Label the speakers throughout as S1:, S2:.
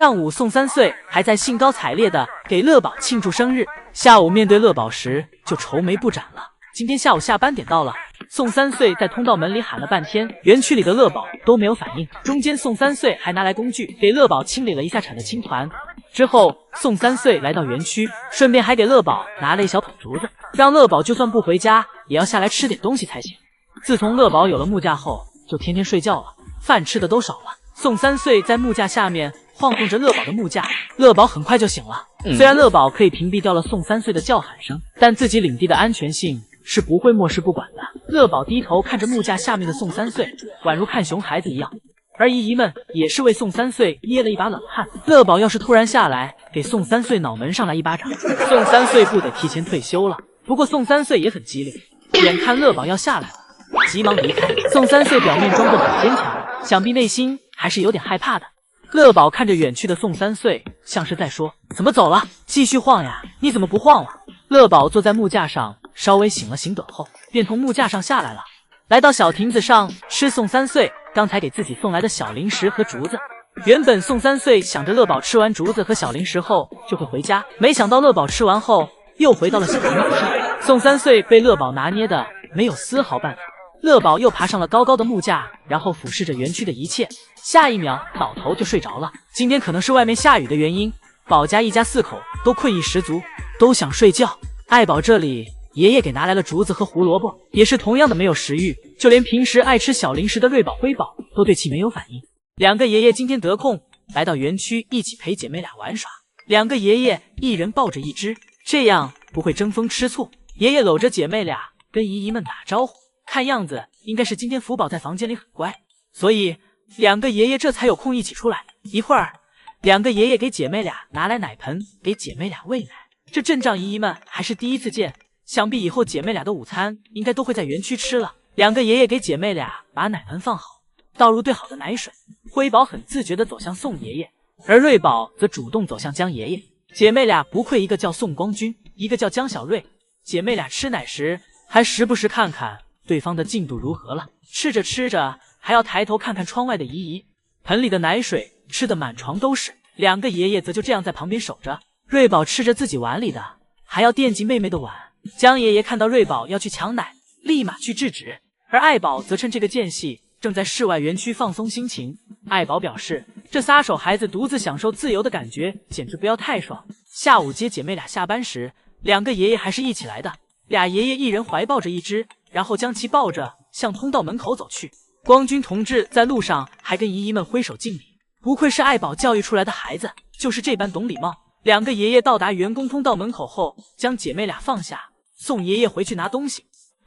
S1: 上午，宋3岁还在兴高采烈的给乐宝庆祝生日，下午面对乐宝时就愁眉不展了。今天下午下班点到了，宋3岁在通道门里喊了半天，园区里的乐宝都没有反应。中间，宋3岁还拿来工具给乐宝清理了一下产的青团。之后，宋3岁来到园区，顺便还给乐宝拿了一小捧竹子，让乐宝就算不回家也要下来吃点东西才行。自从乐宝有了木架后，就天天睡觉了，饭吃的都少了。宋3岁在木架下面晃动着乐宝的木架，乐宝很快就醒了。虽然乐宝可以屏蔽掉了宋3岁的叫喊声，但自己领地的安全性是不会漠视不管的。乐宝低头看着木架下面的宋3岁，宛如看熊孩子一样。而姨姨们也是为宋3岁捏了一把冷汗。乐宝要是突然下来给宋3岁脑门上来一巴掌，宋3岁不得提前退休了。不过宋3岁也很机灵，眼看乐宝要下来了，急忙离开。宋3岁表面装作很坚强，想必内心还是有点害怕的。乐宝看着远去的宋3岁，像是在说：“怎么走了？继续晃呀！你怎么不晃了？”乐宝坐在木架上，稍微醒了醒盹后，便从木架上下来了，来到小亭子上吃宋3岁刚才给自己送来的小零食和竹子。原本宋3岁想着乐宝吃完竹子和小零食后就会回家，没想到乐宝吃完后又回到了小亭子上。宋3岁被乐宝拿捏的没有丝毫办法。乐宝又爬上了高高的木架，然后俯视着园区的一切，下一秒倒头就睡着了。今天可能是外面下雨的原因，宝家一家4口都困意十足，都想睡觉。爱宝这里，爷爷给拿来了竹子和胡萝卜，也是同样的没有食欲，就连平时爱吃小零食的瑞宝、辉宝都对其没有反应。两个爷爷今天得空来到园区一起陪姐妹俩玩耍，两个爷爷一人抱着一只，这样不会争风吃醋。爷爷搂着姐妹俩跟姨姨们打招呼，看样子应该是今天福宝在房间里很乖，所以两个爷爷这才有空一起出来。一会儿，两个爷爷给姐妹俩拿来奶盆，给姐妹俩喂奶。这阵仗姨姨们还是第一次见，想必以后姐妹俩的午餐应该都会在园区吃了。两个爷爷给姐妹俩把奶盆放好，倒入兑好的奶水。辉宝很自觉地走向宋爷爷，而瑞宝则主动走向江爷爷。姐妹俩不愧一个叫宋光君，一个叫江小瑞。姐妹俩吃奶时还时不时看看对方的进度如何了，吃着吃着还要抬头看看窗外的姨姨，盆里的奶水吃得满床都是。两个爷爷则就这样在旁边守着。瑞宝吃着自己碗里的，还要惦记妹妹的碗。江爷爷看到瑞宝要去抢奶，立马去制止，而爱宝则趁这个间隙正在室外园区放松心情。爱宝表示，这撒手孩子独自享受自由的感觉简直不要太爽。下午接姐妹俩下班时，两个爷爷还是一起来的，俩爷爷一人怀抱着一只，然后将其抱着向通道门口走去。光君同志在路上还跟姨姨们挥手敬礼，不愧是爱宝教育出来的孩子，就是这般懂礼貌。两个爷爷到达员工通道门口后，将姐妹俩放下，送爷爷回去拿东西，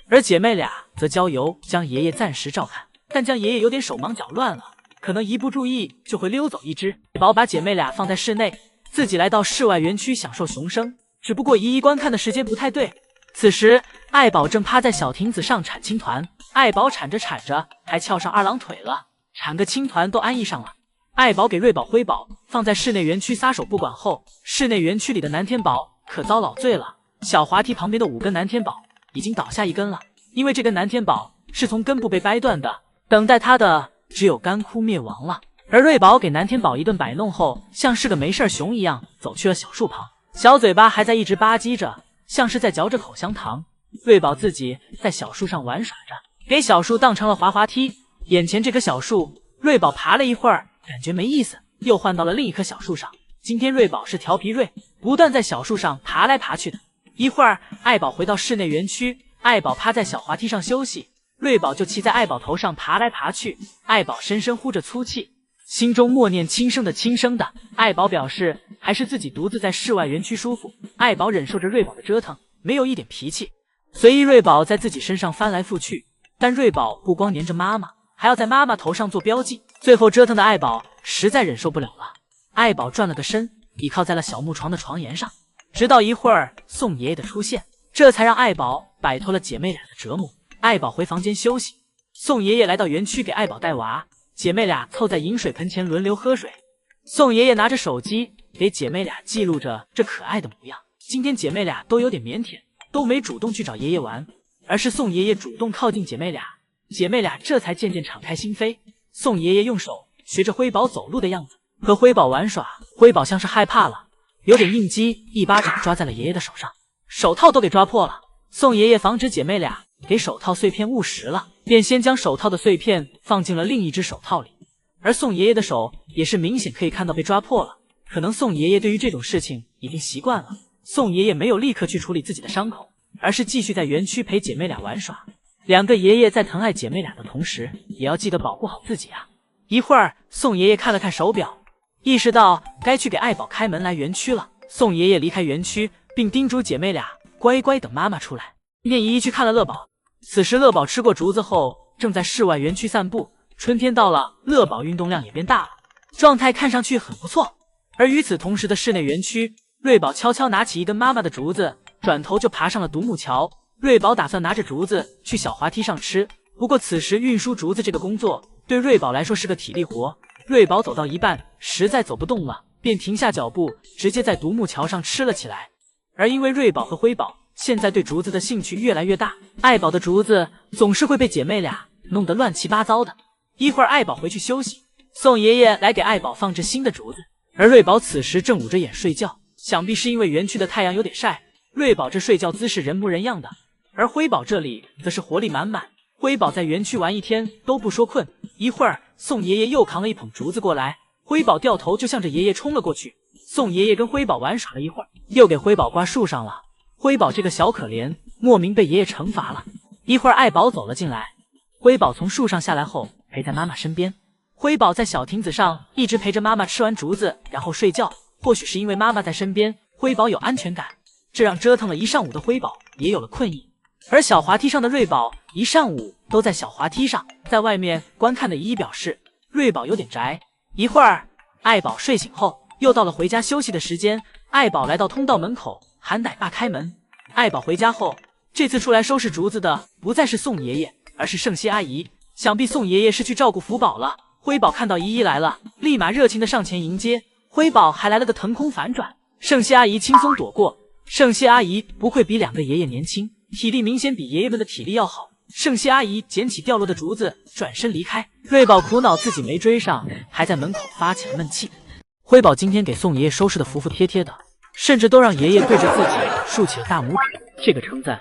S1: 而姐妹俩则交由将爷爷暂时照看。但将爷爷有点手忙脚乱了，可能一不注意就会溜走一只。宝把姐妹俩放在室内，自己来到室外园区享受熊生。只不过姨姨观看的时间不太对，此时爱宝正趴在小亭子上铲青团，爱宝铲着铲着还翘上二郎腿了，铲个青团都安逸上了。爱宝给瑞宝、辉宝放在室内园区撒手不管后，室内园区里的南天宝可遭老罪了。小滑梯旁边的5根南天宝已经倒下1根了，因为这根南天宝是从根部被掰断的，等待它的只有干枯灭亡了。而瑞宝给南天宝一顿摆弄后，像是个没事熊一样走去了小树旁，小嘴巴还在一直吧唧着，像是在嚼着口香糖。瑞宝自己在小树上玩耍着，给小树当成了滑滑梯。眼前这棵小树，瑞宝爬了一会儿，感觉没意思，又换到了另一棵小树上。今天瑞宝是调皮瑞，不断在小树上爬来爬去的。一会儿，爱宝回到室内园区，爱宝趴在小滑梯上休息，瑞宝就骑在爱宝头上爬来爬去。爱宝深深呼着粗气，心中默念轻声的轻声的。爱宝表示还是自己独自在室外园区舒服。爱宝忍受着瑞宝的折腾，没有一点脾气，随意瑞宝在自己身上翻来覆去。但瑞宝不光黏着妈妈，还要在妈妈头上做标记，最后折腾的爱宝实在忍受不了了。爱宝转了个身，倚靠在了小木床的床沿上，直到一会儿宋爷爷的出现，这才让爱宝摆脱了姐妹俩的折磨。爱宝回房间休息，宋爷爷来到园区给爱宝带娃，姐妹俩凑在饮水盆前轮流喝水。宋爷爷拿着手机给姐妹俩记录着这可爱的模样。今天姐妹俩都有点腼腆，都没主动去找爷爷玩，而是宋爷爷主动靠近姐妹俩，姐妹俩这才渐渐敞开心扉。宋爷爷用手学着辉宝走路的样子，和辉宝玩耍。辉宝像是害怕了，有点应激，一巴掌抓在了爷爷的手上，手套都给抓破了。宋爷爷防止姐妹俩给手套碎片误食了，便先将手套的碎片放进了另一只手套里。而宋爷爷的手也是明显可以看到被抓破了，可能宋爷爷对于这种事情已经习惯了。宋爷爷没有立刻去处理自己的伤口，而是继续在园区陪姐妹俩玩耍。两个爷爷在疼爱姐妹俩的同时，也要记得保护好自己啊。一会儿，宋爷爷看了看手表，意识到该去给爱宝开门来园区了。宋爷爷离开园区，并叮嘱姐妹俩乖乖等妈妈出来，便一一去看了乐宝。此时乐宝吃过竹子后，正在室外园区散步。春天到了，乐宝运动量也变大了，状态看上去很不错。而与此同时的室内园区，瑞宝悄悄拿起一根妈妈的竹子，转头就爬上了独木桥。瑞宝打算拿着竹子去小滑梯上吃，不过此时运输竹子这个工作对瑞宝来说是个体力活。瑞宝走到一半，实在走不动了，便停下脚步，直接在独木桥上吃了起来。而因为瑞宝和辉宝现在对竹子的兴趣越来越大，爱宝的竹子总是会被姐妹俩弄得乱七八糟的。一会儿爱宝回去休息，宋爷爷来给爱宝放置新的竹子，而瑞宝此时正捂着眼睡觉，想必是因为园区的太阳有点晒，瑞宝这睡觉姿势人模人样的。而辉宝这里则是活力满满，辉宝在园区玩一天都不说困。一会儿宋爷爷又扛了一捧竹子过来，辉宝掉头就向着爷爷冲了过去。宋爷爷跟辉宝玩耍了一会儿，又给辉宝挂树上了。辉宝这个小可怜莫名被爷爷惩罚了。一会儿爱宝走了进来，辉宝从树上下来后陪在妈妈身边。辉宝在小亭子上一直陪着妈妈吃完竹子然后睡觉，或许是因为妈妈在身边，辉宝有安全感，这让折腾了一上午的辉宝也有了困意。而小滑梯上的瑞宝一上午都在小滑梯上，在外面观看的姨姨表示瑞宝有点宅。一会儿爱宝睡醒后，又到了回家休息的时间。爱宝来到通道门口喊奶爸开门。爱宝回家后，这次出来收拾竹子的不再是宋爷爷，而是圣熙阿姨。想必宋爷爷是去照顾福宝了。辉宝看到姨姨来了，立马热情的上前迎接。辉宝还来了个腾空反转，圣熙阿姨轻松躲过。圣熙阿姨不愧比两个爷爷年轻，体力明显比爷爷们的体力要好。圣熙阿姨捡起掉落的竹子，转身离开。瑞宝苦恼自己没追上，还在门口发起了闷气。辉宝今天给宋爷爷收拾的服服帖帖的，甚至都让爷爷对着自己竖起了大拇指。这个称赞，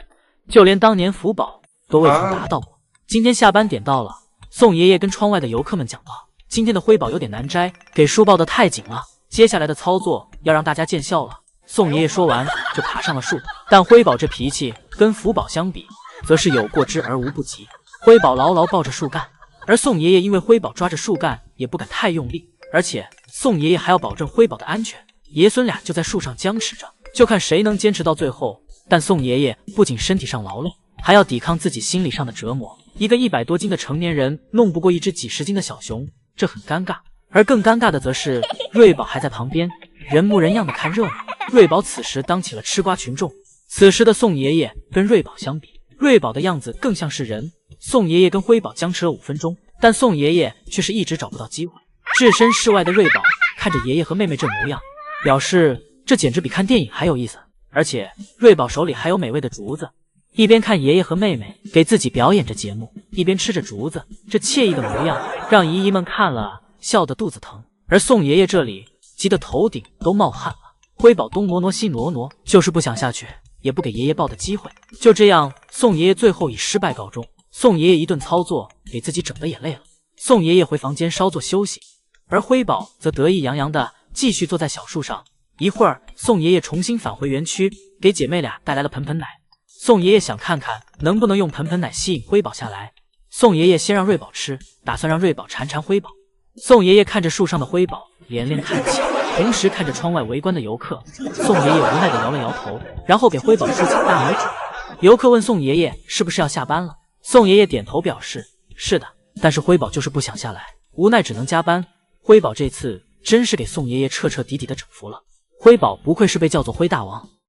S1: 就连当年福宝都未曾达到过。今天下班点到了，宋爷爷跟窗外的游客们讲道，今天的辉宝有点难摘，给书抱得太紧了，接下来的操作要让大家见笑了。宋爷爷说完就爬上了树，但辉宝这脾气跟福宝相比，则是有过之而无不及。辉宝牢牢抱着树干，而宋爷爷因为辉宝抓着树干也不敢太用力，而且宋爷爷还要保证辉宝的安全，爷孙俩就在树上僵持着，就看谁能坚持到最后。但宋爷爷不仅身体上劳累，还要抵抗自己心理上的折磨。一个100多斤的成年人弄不过一只几十斤的小熊，这很尴尬。而更尴尬的则是瑞宝还在旁边人模人样的看热闹。瑞宝此时当起了吃瓜群众。此时的宋爷爷跟瑞宝相比，瑞宝的样子更像是人。宋爷爷跟辉宝僵持了5分钟，但宋爷爷却是一直找不到机会。置身事外的瑞宝看着爷爷和妹妹这模样，表示这简直比看电影还有意思。而且瑞宝手里还有美味的竹子，一边看爷爷和妹妹给自己表演着节目，一边吃着竹子，这惬意的模样让姨姨们看了笑得肚子疼。而宋爷爷这里急得头顶都冒汗了。辉宝东挪挪西挪挪，就是不想下去，也不给爷爷抱的机会。就这样，宋爷爷最后以失败告终。宋爷爷一顿操作给自己整得也累了，宋爷爷回房间稍作休息，而辉宝则得意洋洋地继续坐在小树上。一会儿，宋爷爷重新返回园区，给姐妹俩带来了盆盆奶。宋爷爷想看看能不能用盆盆奶吸引辉宝下来。宋爷爷先让瑞宝吃，打算让瑞宝馋馋辉宝。宋爷爷看着树上的辉宝，连连叹气，同时看着窗外围观的游客。宋爷爷无奈地摇了摇头，然后给辉宝竖起大拇指。游客问宋爷爷是不是要下班了，宋爷爷点头表示是的，但是辉宝就是不想下来，无奈只能加班。辉宝这次真是给宋爷爷彻彻底底的整服了。辉宝不愧是被叫做辉大王，